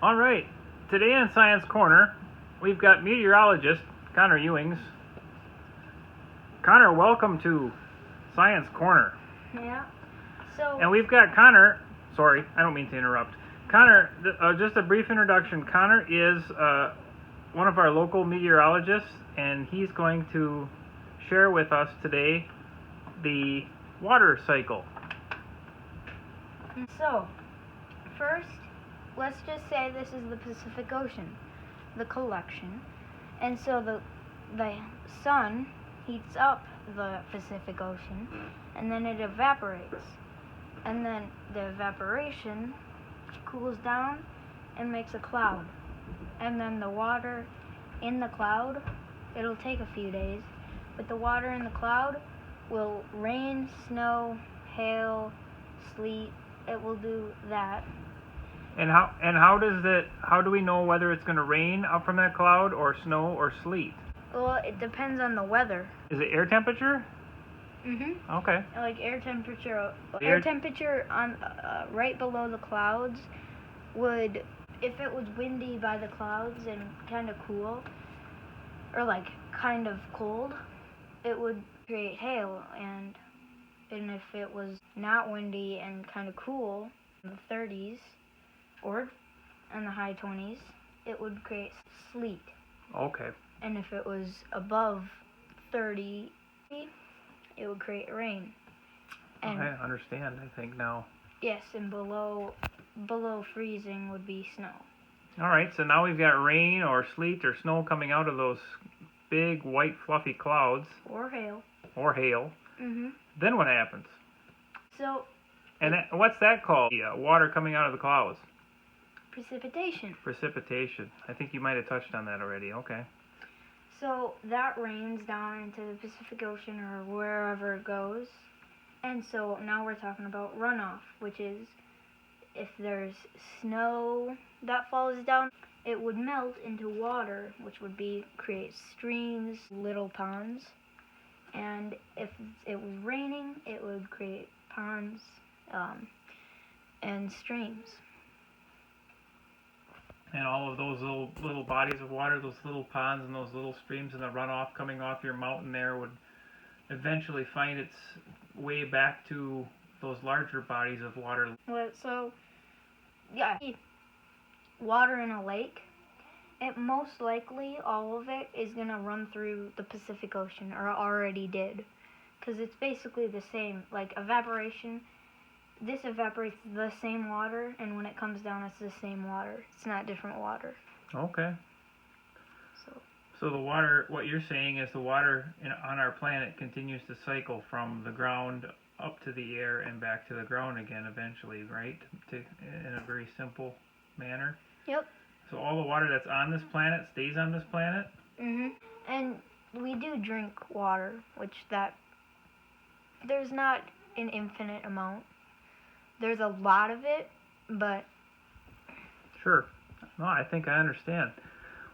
All right, today in Science Corner, we've got meteorologist Connor Ewings. Connor, welcome to Science Corner. Yeah. So. And we've got Connor. Sorry, I don't mean to interrupt. Connor, just a brief introduction. Connor is one of our local meteorologists, and he's going to share with us today the water cycle. So, first, let's just say this is the Pacific Ocean, the collection. And so the sun heats up the Pacific Ocean, and then it evaporates. And then the evaporation cools down and makes a cloud. And then the water in the cloud, it'll take a few days, but the water in the cloud will rain, snow, hail, sleet. It will do that. And how do we know whether it's going to rain up from that cloud or snow or sleet? Well, it depends on the weather. Is it air temperature? Mm-hmm. Okay. Like air temperature on right below the clouds would, if it was windy by the clouds and kind of cool, or like kind of cold, it would create hail. And if it was not windy and kind of cool, in the 30s or in the high 20s, it would create sleet. Okay. And if it was above 30, it would create rain. And I understand, I think, now. yes, and below freezing would be snow. All right, so now we've got rain or sleet or snow coming out of those big white fluffy clouds. Or hail. Or hail. Mm-hmm. Then what happens? So. And what's that called? The water coming out of the clouds? Precipitation. Precipitation. I think you might have touched on that already. Okay. So that rains down into the Pacific Ocean or wherever it goes. And so now we're talking about runoff, which is if there's snow that falls down, it would melt into water, which would create streams, little ponds. And if it was raining, it would create ponds and streams. And all of those little bodies of water, those little ponds and those little streams and the runoff coming off your mountain there would eventually find its way back to those larger bodies of water. Well, so, yeah, water in a lake, it most likely, all of it is going to run through the Pacific Ocean, or already did. Because it's basically the same, like evaporation. This evaporates the same water, and when it comes down, it's the same water. It's not different water. Okay. So the water, what you're saying is the water on our planet continues to cycle from the ground up to the air and back to the ground again eventually, right? In a very simple manner. Yep. So all the water that's on this planet stays on this planet? Mm-hmm. And we do drink water, which there's not an infinite amount. There's a lot of it, but... Sure. No, I think I understand.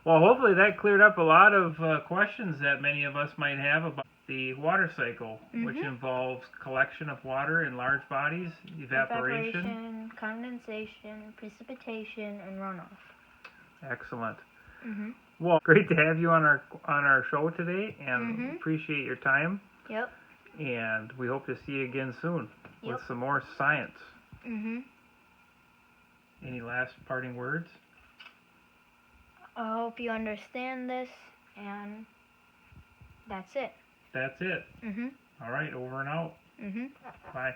Well, hopefully that cleared up a lot of questions that many of us might have about the water cycle, which involves collection of water in large bodies, evaporation, condensation, precipitation, and runoff. Excellent. Mm-hmm. Well, great to have you on our show today, and appreciate your time. Yep. And we hope to see you again soon with some more science. Mm-hmm. Any last parting words? I hope you understand this, and that's it. That's it. Mm-hmm. All right, over and out. Mm-hmm. Bye.